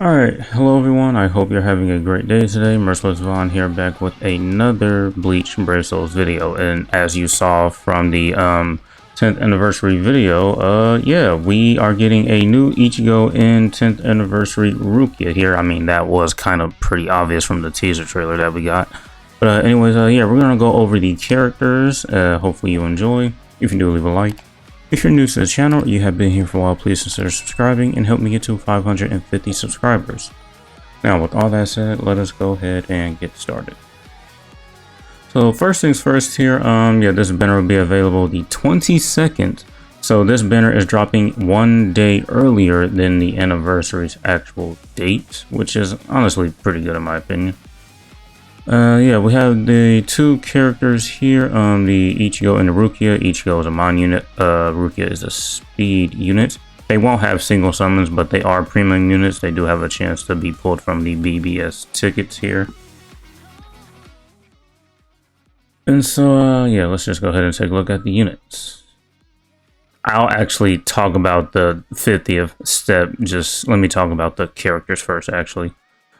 Alright, hello everyone, I hope you're having a great day today. Merciless Vaughn here, back with another Bleach Brave Souls video. And as you saw from the 10th anniversary video, yeah, we are getting a new Ichigo in 10th anniversary Rukia here. I mean, that was kind of pretty obvious from the teaser trailer that we got. But anyways, yeah, we're gonna go over the characters. Hopefully you enjoy. If you do, leave a like. If you're new to the channel or you have been here for a while, please consider subscribing and help me get to 550 subscribers. Now, with all that said, let us go ahead and get started. So first things first here, yeah, this banner will be available the 22nd. So this banner is dropping 1 day earlier than the anniversary's actual date, which is honestly pretty good in my opinion. Yeah, we have the two characters here, the Ichigo and the Rukia. Ichigo is a mon unit, Rukia is a speed unit. They won't have single summons, but they are premium units. They do have a chance to be pulled from the BBS tickets here. And so, yeah, let's just go ahead and take a look at the units. I'll actually talk about the 50th step. Just let me talk about the characters first, actually.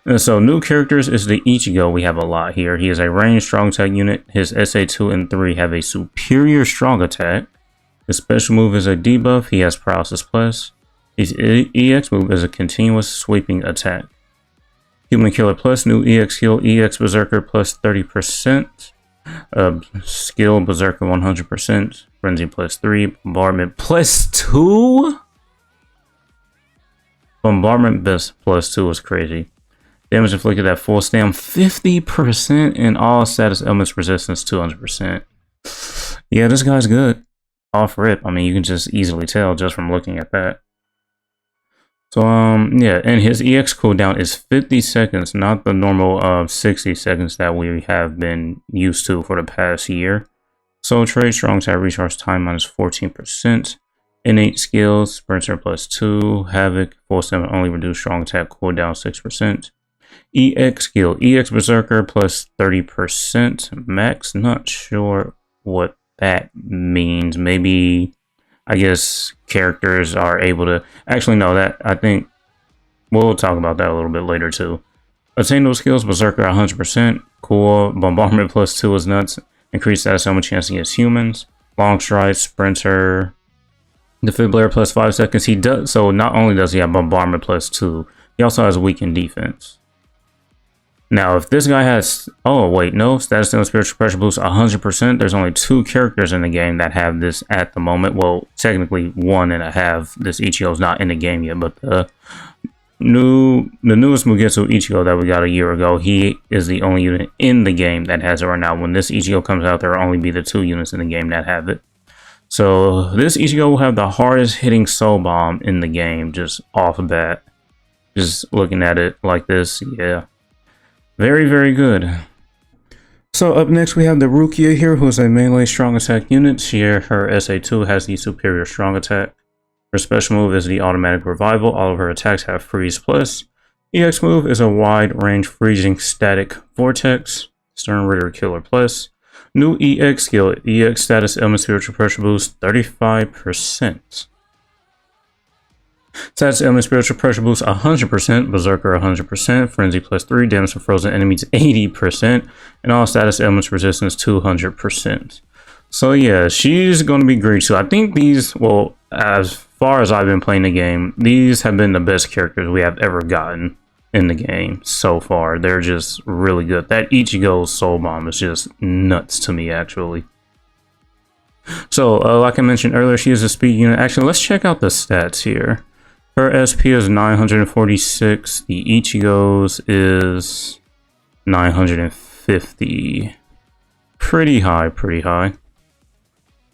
And so new characters is the Ichigo. We have a lot here. He is a ranged strong attack unit. His SA2 and 3 have a superior strong attack. His special move is a debuff. He has paralysis plus. His EX move is a continuous sweeping attack. Human Killer plus, new EX heal, EX Berserker plus 30%. Skill Berserker 100%. Frenzy plus 3. Bombardment plus 2? Bombardment plus 2 is crazy. Damage inflicted at full stam 50% and all status elements resistance 200%. Yeah, this guy's good. Off rip. I mean, you can just easily tell just from looking at that. So, yeah, and his EX cooldown is 50 seconds, not the normal 60 seconds that we have been used to for the past year. Soul Trade, Strong Attack Recharge Time minus 14%. Innate Skills, Sprinter plus 2. Havoc, full stamina only reduce Strong Attack cooldown 6%. EX skill, EX Berserker plus 30% max. Not sure what that means. Maybe, I guess, characters are able to... Actually, no, that I think we'll talk about that a little bit later too. Attain those skills, Berserker 100%. Cool. Bombardment plus 2 is nuts. Increased status element chance against humans. Long Stride, Sprinter. Defibrillator plus 5 seconds. He does... So not only does he have Bombardment plus 2, he also has weakened defense. Now, if this guy has... Oh, wait, no. Status Down Spiritual Pressure Boost 100%. There's only 2 characters in the game that have this at the moment. Well, technically 1 and a half. This Ichigo's not in the game yet, but the newest Mugetsu Ichigo that we got a year ago, he is the only unit in the game that has it right now. When this Ichigo comes out, there will only be the 2 units in the game that have it. So, this Ichigo will have the hardest hitting Soul Bomb in the game, just off the bat. Just looking at it like this, yeah. Very, very good. So up next we have the Rukia here, who is a melee strong attack unit. Her SA2 has the superior strong attack. Her special move is the automatic revival. All of her attacks have freeze plus. EX move is a wide range freezing static vortex. Stern Ritter Killer plus. New EX skill, EX status element spiritual pressure boost 35%. Status element spiritual pressure boost 100%, Berserker 100%, Frenzy plus 3, damage from frozen enemies 80%, and all status elements resistance 200%. So yeah, she's going to be great too. I think these, well, as far as I've been playing the game, these have been the best characters we have ever gotten in the game so far. They're just really good. That Ichigo Soul Bomb is just nuts to me, actually. So, like I mentioned earlier, she is a speed unit. Actually, let's check out the stats here. Her SP is 946. The Ichigo's is 950. Pretty high, pretty high.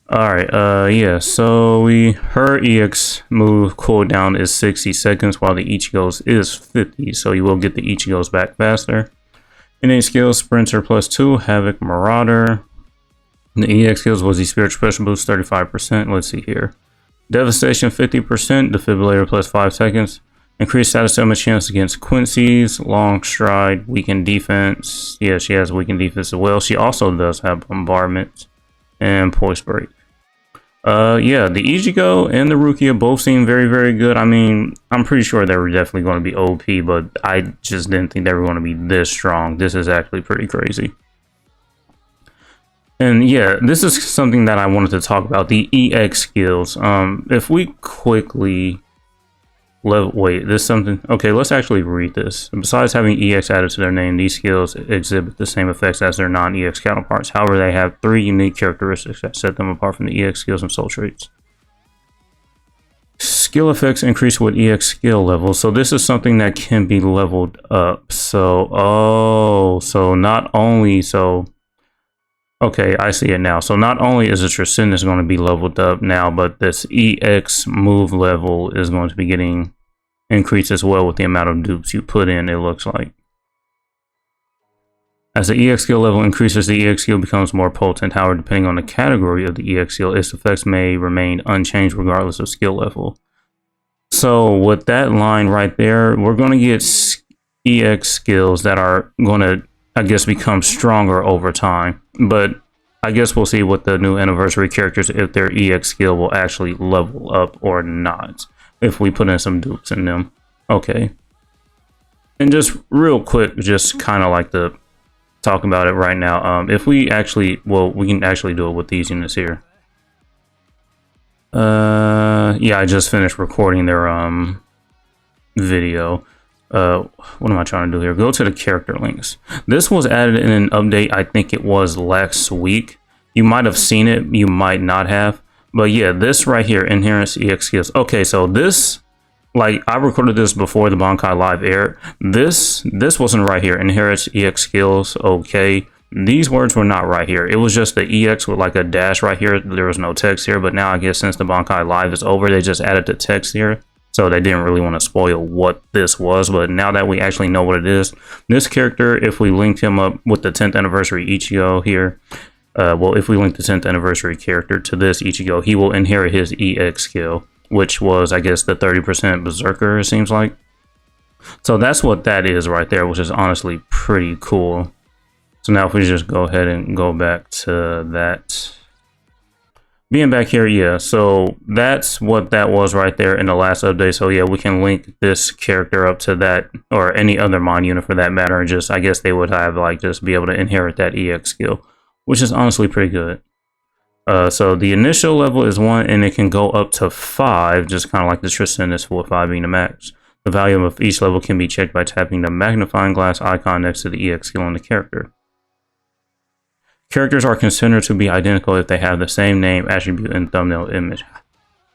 Alright, yeah, so her EX move cooldown is 60 seconds, while the Ichigo's is 50, so you will get the Ichigo's back faster. Innate skills, Sprinter plus 2, Havoc, Marauder. The EX skills was the Spiritual Pressure Boost, 35%. Let's see here. Devastation 50%, Defibrillator plus 5 seconds. Increased status element chance against Quincy's, Long Stride, weakened defense. Yeah, she has weakened defense as well. She also does have bombardment and poise break. Yeah, the Ichigo and the Rukia both seem very, very good. I mean, I'm pretty sure they were definitely going to be OP, but I just didn't think they were going to be this strong. This is actually pretty crazy. And yeah, this is something that I wanted to talk about, the EX skills. If we quickly wait, this something. Okay, let's actually read this. Besides having EX added to their name, these skills exhibit the same effects as their non-EX counterparts. However, they have 3 unique characteristics that set them apart from the EX skills and soul traits. Skill effects increase with EX skill levels. So this is something that can be leveled up. So, so not only, okay, I see it now. So not only is the Transcendence going to be leveled up now, but this EX move level is going to be getting increased as well with the amount of dupes you put in, it looks like. As the EX skill level increases, the EX skill becomes more potent. However, depending on the category of the EX skill, its effects may remain unchanged regardless of skill level. So with that line right there, we're going to get EX skills that are going to, I guess, become stronger over time. But I guess we'll see with the new anniversary characters if their EX skill will actually level up or not, if we put in some dupes in them. Okay. And just real quick, just kind of like to talk about it right now. If we actually, well, we can actually do it with these units here. Yeah, I just finished recording their video. What am I trying to do here? Go to the character links. This was added in an update, I think it was last week. You might have seen it, you might not have. But yeah, this right here, Inherent EX skills. Okay, so this, like, I recorded this before the Bankai Live aired. This wasn't right here. Inherent EX skills, okay. These words were not right here. It was just the EX with like a dash right here. There was no text here, but now I guess since the Bankai Live is over, they just added the text here. So they didn't really want to spoil what this was, but now that we actually know what it is, this character, if we linked him up with the 10th anniversary Ichigo here, well, if we link the 10th anniversary character to this Ichigo, he will inherit his EX skill, which was, I guess, the 30% Berserker, it seems like. So that's what that is right there, which is honestly pretty cool. So now if we just go ahead and go back to that. Being back here, yeah, so that's what that was right there in the last update. So yeah, we can link this character up to that, or any other Mon unit for that matter, and just, I guess they would have, like, just be able to inherit that EX skill, which is honestly pretty good. So the initial level is 1, and it can go up to 5, just kind of like the Transcendence, with 5 being the max. The value of each level can be checked by tapping the magnifying glass icon next to the EX skill on the character. Characters are considered to be identical if they have the same name, attribute, and thumbnail image.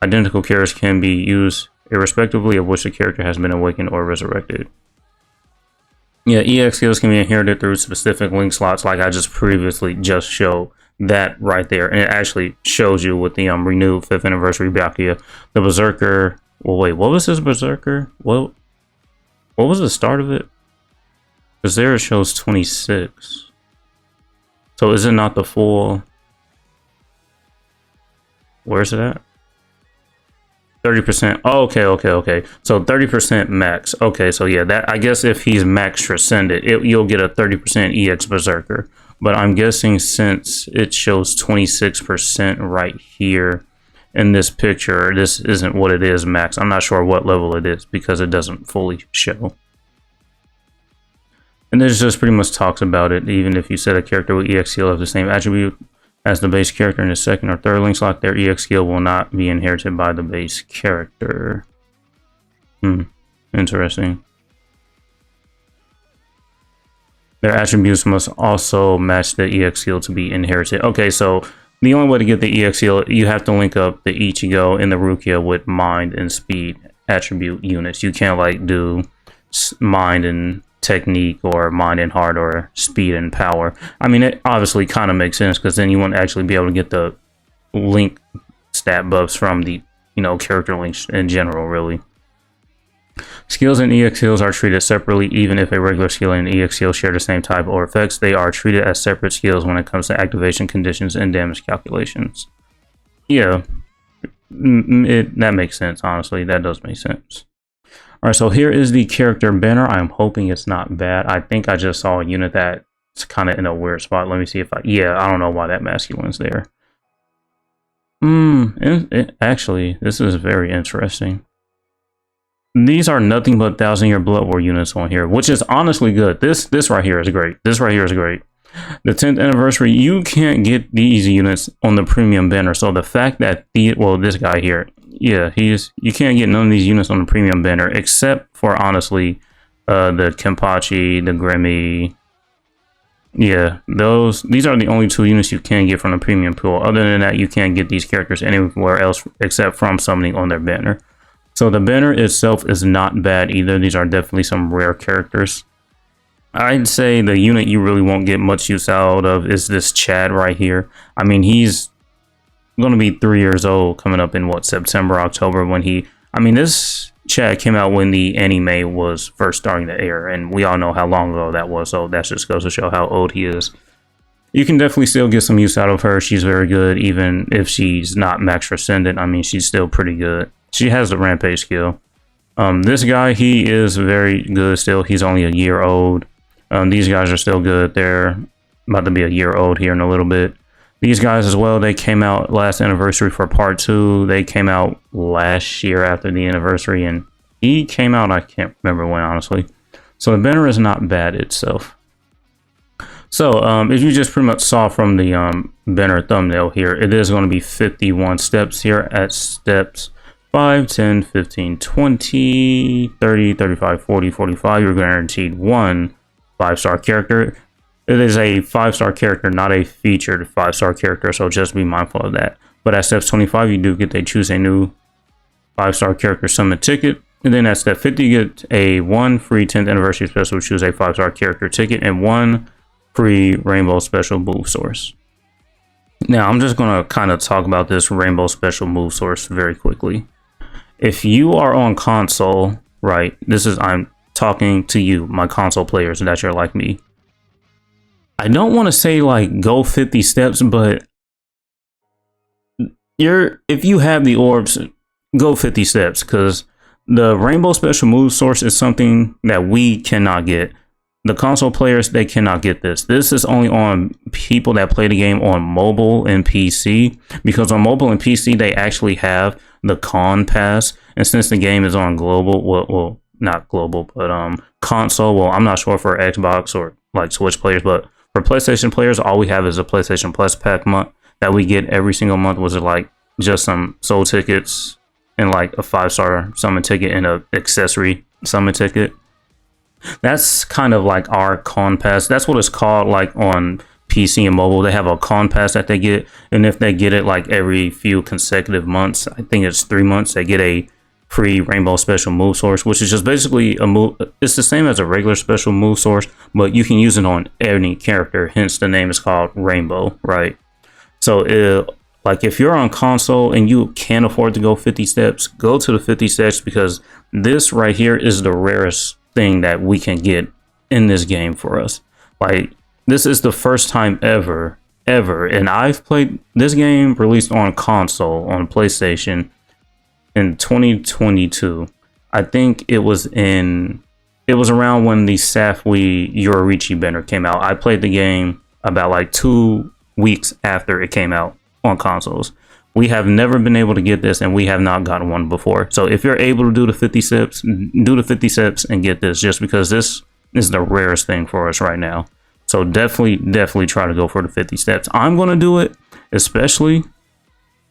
Identical characters can be used irrespectively of which the character has been awakened or resurrected. Yeah, EX skills can be inherited through specific link slots, like I just previously just showed that right there. And it actually shows you with the renewed 5th anniversary Byakuya. The Berserker, well, wait, what was this Berserker? What was the start of it? Because there it shows 26. So is it not the full? Where's it at? 30%. Oh, okay. So 30% max. Okay, so yeah, that, I guess if he's max transcended, you'll get a 30% EX Berserker. But I'm guessing since it shows 26% right here in this picture, this isn't what it is max. I'm not sure what level it is because it doesn't fully show. And this just pretty much talks about it. Even if you set a character with EX skill of the same attribute as the base character in the 2nd or 3rd link slot, their EX skill will not be inherited by the base character. Interesting. Their attributes must also match the EX skill to be inherited. Okay, so the only way to get the EX skill, you have to link up the Ichigo and the Rukia with mind and speed attribute units. You can't like do mind and technique or mind and heart or speed and power. I mean, it obviously kind of makes sense because then you won't actually be able to get the link stat buffs from the, character links in general, really. Skills and EX skills are treated separately. Even if a regular skill and EX skill share the same type or effects, they are treated as separate skills when it comes to activation conditions and damage calculations. Yeah, that makes sense, honestly. That does make sense. Alright, so here is the character banner. I'm hoping it's not bad. I think I just saw a unit that's kind of in a weird spot. Let me see if yeah, I don't know why that masculine's there. Actually, this is very interesting. These are nothing but 1,000-year Blood War units on here, which is honestly good. This right here is great. This right here is great. The 10th anniversary, you can't get these units on the premium banner. So the fact that this guy here, yeah, you can't get none of these units on the premium banner except for honestly the Kenpachi, the Grimmy. Yeah, these are the only two units you can get from the premium pool. Other than that, you can't get these characters anywhere else except from summoning on their banner. So the banner itself is not bad either. These are definitely some rare characters. I'd say the unit you really won't get much use out of is this Chad right here. I mean, he's going to be 3 years old coming up in what, September, October when this Chad came out when the anime was first starting to air, and we all know how long ago that was, so that just goes to show how old he is. You can definitely still get some use out of her. She's very good, even if she's not max ascendant. I mean, she's still pretty good. She has the rampage skill. This guy, he is very good still. He's only a year old. These guys are still good. They're about to be a year old here in a little bit. These guys as well, they came out last anniversary for part 2. They came out last year after the anniversary, and he came out, I can't remember when, honestly. So the banner is not bad itself. So if you just pretty much saw from the banner thumbnail here, it is going to be 51 steps here at steps 5, 10, 15, 20, 30, 35, 40, 45. You're guaranteed one 5-star character. It is a 5-star character, not a featured 5-star character, so just be mindful of that. But at steps 25, you do get to choose a new 5-star character summon ticket. And then at step 50, you get a 1 free 10th anniversary special, choose a 5-star character ticket, and 1 free rainbow special move source. Now, I'm just going to kind of talk about this rainbow special move source very quickly. If you are on console, right, I'm talking to you, my console players that you're like me. I don't want to say like go 50 steps, but if you have the orbs, go 50 steps, because the rainbow special move source is something that we cannot get. The console players, they cannot get this. This is only on people that play the game on mobile and PC, because on mobile and PC, they actually have the con pass. And since the game is on global, well, not global, but console, well, I'm not sure for Xbox or like Switch players, but for PlayStation players, all we have is a PlayStation Plus pack month that we get every single month, was like just some soul tickets and like a 5-star summon ticket and a accessory summon ticket. That's kind of like our con pass. That's what it's called, like on PC and mobile. They have a con pass that they get, and if they get it like every few consecutive months, I think it's 3 months, they get a free rainbow special move source, which is just basically a move. It's the same as a regular special move source, but you can use it on any character, hence the name is called rainbow, right? So like if you're on console and you can't afford to go 50 steps, go to the 50 steps, because this right here is the rarest thing that we can get in this game for us. Like, this is the first time ever, and I've played this game released on console on PlayStation in 2022. I think it was around when the Safwi Yoruichi banner came out. I played the game about like 2 weeks after it came out on consoles. We have never been able to get this, and we have not gotten one before. So if you're able to do the 50 steps, do the 50 steps and get this, just because this is the rarest thing for us right now. So definitely try to go for the 50 steps. I'm going to do it, especially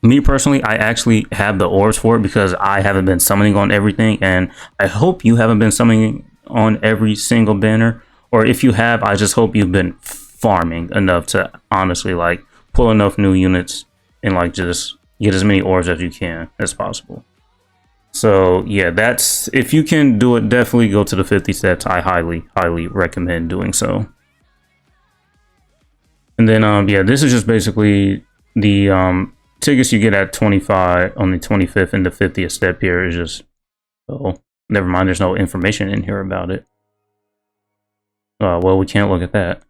me personally. I actually have the orbs for it because I haven't been summoning on everything, and I hope you haven't been summoning on every single banner. Or if you have, I just hope you've been farming enough to honestly like pull enough new units and like just get as many orbs as you can as possible. So yeah, that's, if you can do it, definitely go to the 50 steps. I highly recommend doing so. And then yeah, this is just basically the tickets you get at 25 on the 25th and the 50th step here is just, oh, never mind, there's no information in here about it. Well, we can't look at that.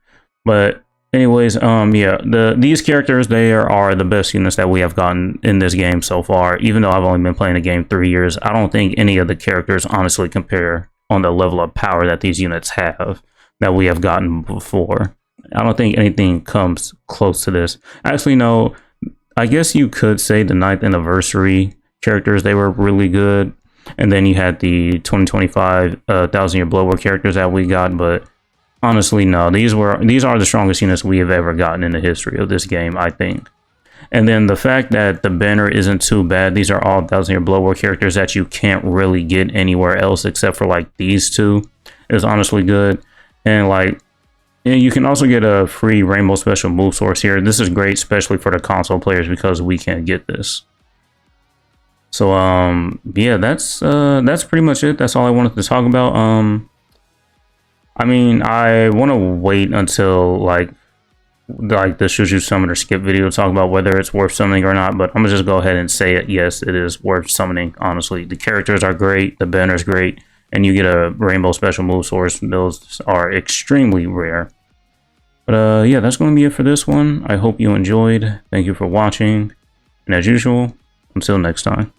But anyways, yeah, these characters, they are the best units that we have gotten in this game so far. Even though I've only been playing the game 3 years, I don't think any of the characters honestly compare on the level of power that these units have that we have gotten before. I don't think anything comes close to this. Actually, no, I guess you could say the 9th anniversary characters, they were really good. And then you had the 2025 Thousand Year Blood War characters that we got, but honestly, no. These are the strongest units we have ever gotten in the history of this game, I think. And then the fact that the banner isn't too bad. These are all Thousand Year Blood War characters that you can't really get anywhere else except for like these two is honestly good. And like, and you can also get a free Rainbow Special move source here. This is great, especially for the console players because we can't get this. So yeah, that's pretty much it. That's all I wanted to talk about. I mean, I want to wait until like the Shuju Summoner skip video to talk about whether it's worth summoning or not, but I'm gonna just go ahead and say it. Yes, it is worth summoning. Honestly, the characters are great, the banner is great, and you get a Rainbow Special move source. Those are extremely rare. But yeah, that's going to be it for this one. I hope you enjoyed. Thank you for watching, and as usual, until next time.